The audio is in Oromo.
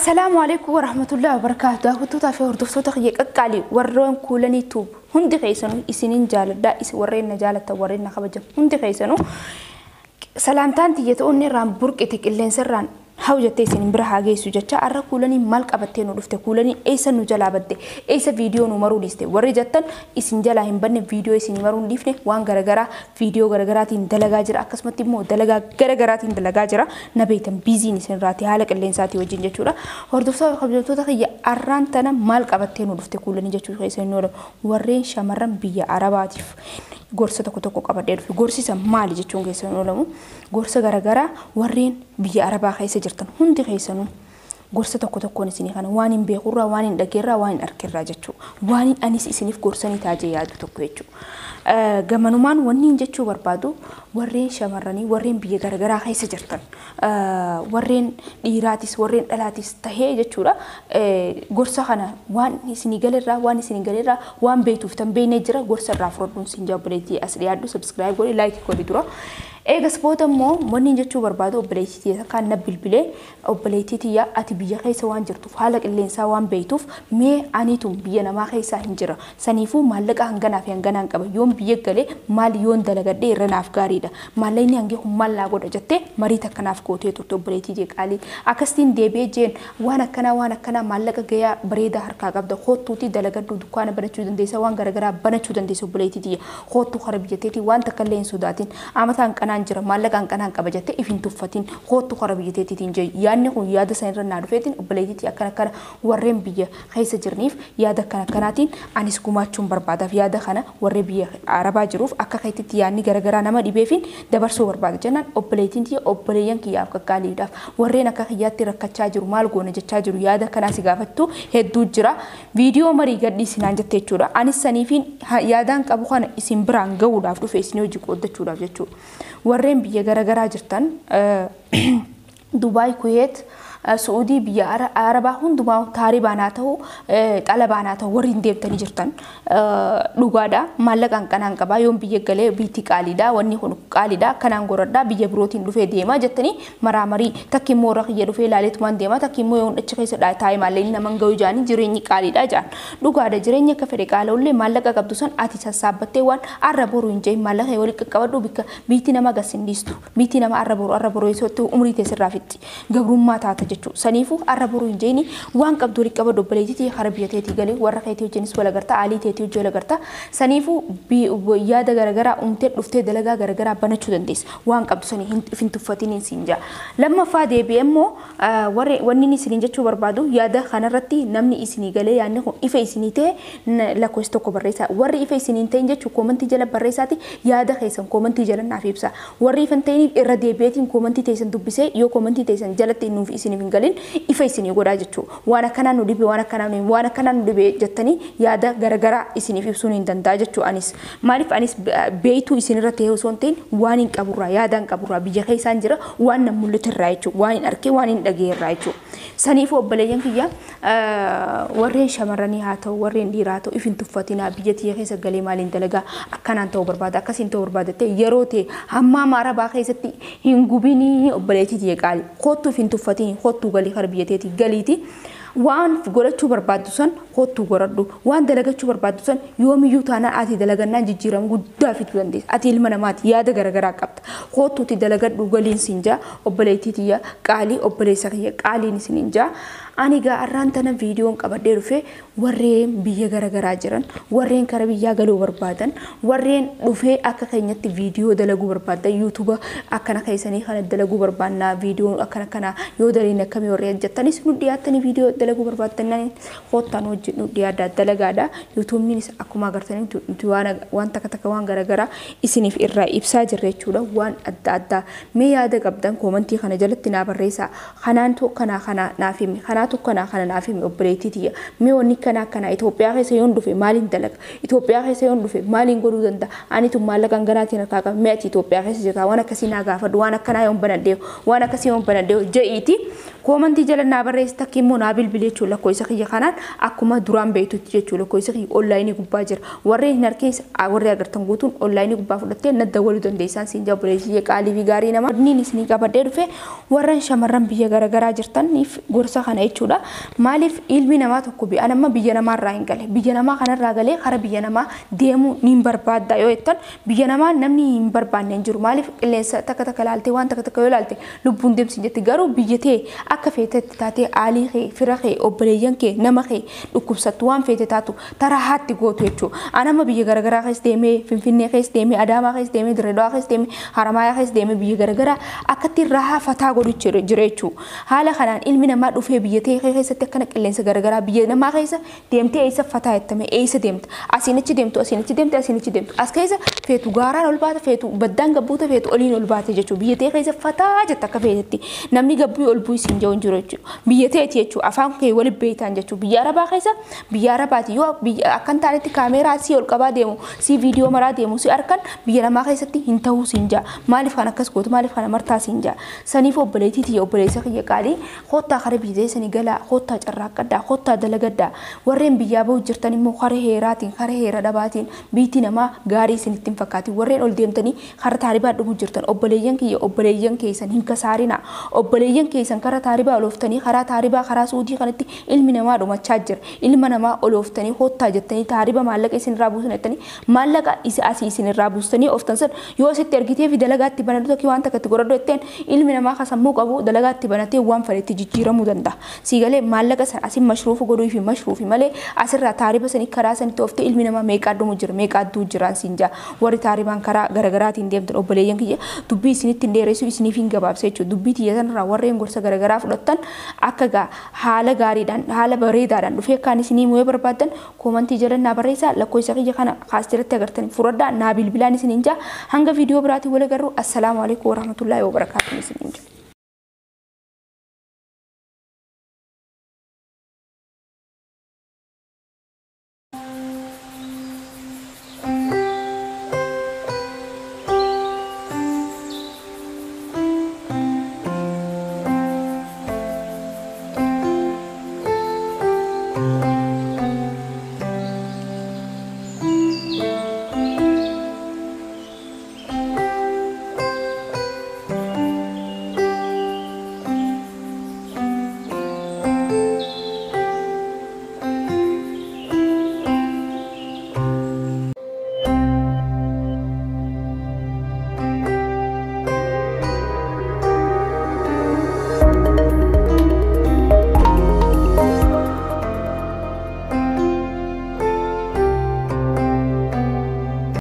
السلام عليكم ورحمة الله وبركاته. كنتوا في هردفتو تخيك أقالي ورون كولني توب هندي خيسانو إسنين جال دا إس ورين جالة ورين خبجة هندي خيسانو سلامتان تيجتوني رام برك إتك اللي نسران حوجتي سين برها جيسو جتة أرى كولني مالك أبتين ورفت كولني إيسا نجلا بدي إيسا فيديو نمرو ليسته ورجتن إسن جلا هم بني فيديو إسن نمرو ليفنه وان غرغرا فيديو غرغراتين دلغاجر أكسمتي مو غرغراتين دلغاجرا نبيتم بيزي نسن راتي حالك اللي نساتي وجين جتورا هردوسا خبجتو تخي أران تنا مالك أبتين ورفت كولني جتو خيسن نور ورين شمرم بيا عرباتيف gorsa tokko qabadee dhufe gorsi isa maali jechuun keessan oolamu gorsa garagara warreen biyya arabaa keessa jirtan hundi keessanuu gorsa tokkoon isinii kana waan hin beekurraa waan hin dhageerraa waan hin arkerraa jechuu waan anis isiniif gorsanii taajee yaadu tokko jechuu gamanumaan wanni jechuu barbaadu warreen shamarranii warreen biyya garagaraa keessa jirtan warreen dhiiraatis warreen dhalaatis tahee jechuudha gorsa kana waan isinii galerraa waan beektuuf tan beeknee jira gorsa irraa fudhaduun sin jaabuleetii as dhiyaadhu subscribe godhi like godhi dura eegas booda immoo wanni jechuu barbaadu obboleettii kan na bilbilee obboleettii yaa ati biyya keessa waan jirtuuf haala qilleensaa waan beektuuf mee aniitu biyya namaa keessa hin jira saniifuu maallaqa hanganaa fi hanganaan qaba yoon biyya galee maal yoon dalagadhee irra naaf gaariidha maallaqni hangi hummaan laa godha jettee marii takkanaaf gootee turte obboleettii qaalii akkasiin deebi'ee jeen waan akkanaa maallaqa gayaa bareedaa harkaa qabda hoottuuti dalagadhu dukkaana banachuu dandeessa waan garagaraa banachuu dandeessa obboleettii hoottuu kara biyyateetii waan takka illee hin sodaatin amataan kanaan jira maallaqaan kanaan qaba jettee ifin tuffatiin hoottuu kara biyyateetiin jee yaadni kun yaada san irra naa dhufeetiin obboleettii akkana warreen biyya keessa jiraniif yaada kanaatiin anis gumaachuun barbaadaaf yaada kana warreen biyya arabaa jiruuf akka keetitti yaadni garagaraa nama dhibeefin dabarsuu barbaada jennaan obboleettii obboleeyyan kiyyaaf kakkaaliidhaaf warreen akka kiyyaatti rakkachaa jiru maal goona jechaa jiru yaada kanaa si gaafattu hedduu jira viidiyoo marii gadhiisinaan jettee jechuudha anis saniifiin yaadaan qabu kana isin biraan ga'uudhaaf dhufe isin hojii qooddachuudhaaf jechuudha warreen biyya garagaraa jirtan Dubai Kuwait Saudi biyya Arabaa hundumaa taaribaanaa ta'u xalabaanaa ta'u warreen deebtanii jirtan dhugaadha maallaqaan kanaan qabaa yoon biyya galee biitti qaaliidha wanni kun qaaliidha kanaan goradhaa biyya birootiin dhufee deemaa jettanii marii takki immoo rakkiyya dhufee ilaaleetumaan deemaa takki immoo yoon achi keessa taa'ee maallaqni naman ga'u jaanii jireenyi qaaliidha jaan dhugaadha jireenya akka fedhe qaala'ullee maallaqa qabdu san ati sassaabbattee waan arra boruu hin jeen maallaqa walii qaqqabadhu bikka biitti nama gasindiistu biitti nama arra boruu yoo umrii teessirraa fitti gabrummaa taata jechu sanifu araburu injeni waan qabdu riqaba dobaleeti kharabiyateeti gali warra kayti jenis wala garta ali teeti wala garta sanifu bi yaada garagara umte dufte dalaga garagara banachu dandees waan qabdu sani fintufatini sinja lamma faade bemmo warre wannini sininja chu barbadu yaada khanarati namni isini gale yaanni ifa isinite la questo ko barresa warri ifa isininte jechu commenti jala barresati yaada khaysan commenti jala nafibsa warri fantayni irrade betin commenti taysan dubbise yo commenti taysan jalatti nuuf isini galin ifa isini goda jechu wana kana nu dibe wana kana nu dibe jettani yaada garagara isini ibsuun hin dandaa jechu anis maalif anis beetu isini irratti heewsonteen waan hin qaburra yaadan qaburra biyya keessan jira waan namullitirraa jechu waan hin arke waan hin dhageerraa jechu saniif obboleeyyan kiyya warreen shamarranii haa ta'u warreen dhiiraa ta'u ifin tuffatina biyya tiya keessa galee maaliin dalagaa akkanaan ta'u barbaada akkasiin ta'u barbaadatte yeroo ta'e hamma Arabaa keessatti hin gubinii obboleettii qaali kootu ifin tuffatiin kootu galii kharbiyyateeti galiiti waan godhachuu barbaaddu san kootu godhadhu waan dalagachuu barbaaddu san yoomiyyuu taanaan ati dalagannaan jijjiiram guddaa fitu dandeessa ati ilma namaati yaada garagaraa qabda kootuuti dalagadhu galiin sinjaa obboleettii qaalii obboleessa kiyya qaaliin sininjaa ani gaa arraan tana viidiyoon qabadhee dhufe warreen biyya garagaraa jiran warreen kara biyyaa galuu barbaadan warreen dhufee akka keenyatti viidiyoo dalaguu barbaadan YouTube akkana keessanii kana dalaguu barbaannaa viidiyoo akkana kana yoo daliin akkamii warreen jettanis nu dhiyaattanii viidiyoo dalaguu barbaadan hoottaan hojii nu dhiyaaddaa dalagaadha YouTube nis akkuma agartanii nuti waan takka waan garagaraa isiniif irraa ibsaa jirra jechuudha waan adda mee yaada qabdan koomentii kana jalatti naa barreessaa kanaan to kana naaf himi kanaa tokkana kana naaf himi obboleettii mee wanni kana Itoophiyaa keessa yoon dhufe maaliin dalaga Itoophiyaa keessa yoon dhufe maaliin godhuu danda'a anitu maallaqan ganaatiin harkaa qaba mee ati Itoophiyaa keessa jirta waan akkasii naa gaafadhu waan akkanaa yoon banadhee waan akkasii yoon banadhee je'iiti koomentii jala naa barreessi takki immoo naa bilbileechuu lakkoo isa kiyya kanaan akkuma amma duraan beektutti jechuudha lakkoofsa kiyya onlaayinii gubbaa jira warreen hin harkeessa warri agartan guutuun onlaayinii gubbaa fudhattee nadda waluu dandeessan siin jabbuleessii qaalii fi gaarii nama inni isinii qabadee dhufe warreen shamarran biyya garaagaraa jirtaniif gorsa kana jechuudha maaliif ilmi namaa tokko bi'aan amma biyya namaarraa hin gale biyya namaa kanarraa galee kara biyya namaa deemuu ni barbaadda yoo jettan biyya namaa namni hin barbaanne hin jiru maaliif qilleensa takka takka laaltee waan takka takka yoo laalte lubbuun deemsi jetti garuu biyya tee akka feetetti taatee aalii kee fira kee obboleeyyan kee nama kee dhukkubsattu waan feete taatu taraa haatti gootu jechuudha anama biyya garaagaraa keessa deemee finfinnee keessa deemee adaamaa keessa deemee dirreedawaa keessa deemee haramaayaa keessa deemee biyya garaagaraa akkatti rahaa fataa godhu jira jechuudha haala kanaan ilmi namaa dhufee biyya tee keessatti akkana qilleensa garaagaraa biyya namaa keessa deemtee eessa fataa jettame eessa deemta asiinichi deemtu as keessa feetu gaaraan ol baata feetu baddaan gabbuuta feetu oliin ol baate jechuudha biyya tee keessa fataa jetta akka feetetti namni gabbuu ol bu'ii siin jiru jiru jechuudha biyya teeti jechuudha afaan kee waliin beektan jechuudha biyya arabaa keessa biyya arabaati yoo akkan taanetti kaameeraa si ol qabaa deemu si viidiyoo maraa deemu si arkan biyya namaa keessatti hin ta'uu siin jaa maaliif kan akkas gootu maaliif kana martaa siin jaa saniif obboleetiiti obboleessa kiyya qaalii kottaa kara biyya sanii galaa kottaa carraaqqaddaa kottaa dalagaddaa warreen biyyaa ba'u jirtan immoo kara heeraatiin kara heera dhabaatiin biitti namaa gaarii isinitti hin fakkaatin warreen ol deemtanii kara taaribaa dhuguu jirtan obboleeyyan kiyya obboleeyyan keessan hin kasaarina obboleeyyan keessan kara taaribaa olooftanii karaa taaribaa karaa suudii kanatti ilmi namaa dhumachaa jira ilma namaa olooftanii kottaa jettanii taariba maallaqa isin irraa buusan jettanii maallaqa asii isin irraa buustanii oftan san yoo sitti ergitee fi dalagaatti banatu tokki waan takkatti godhadhu jetteen ilmi namaa kasammuu qabu dalagaatti banatee waan fedhetti jijjiiramuu danda'a siigalee maallaqa san asin mashruufu godhuu fi mashruufi malee asirraa taariba sanii karaa sanitti oftee ilmi namaa meeqaa dhumu jira meeqaa adduu jiraan siin jaa warri taaribaan karaa garagaraatiin deemtan obboleeyyan kiyya dubbii isinitti hin dheeressu isiniif hin gabaabse jechuudha dubbii tiyya sanarraa warreen gorsa garaagaraa fudhattan akka haala gaariidhaan haala bareedaadhaan dhufee kan isinii moo'ee barbaadan koomantii jalannaa barreessaa lakkoofsa kiyya kana kaastirratti agartanii furadhaa naa bilbilaan isiniin jaa hanga viidiyoo biraatiin wal agarru assalaamu alaikum warahmatullaahi wabarakaatuh isiniin jaa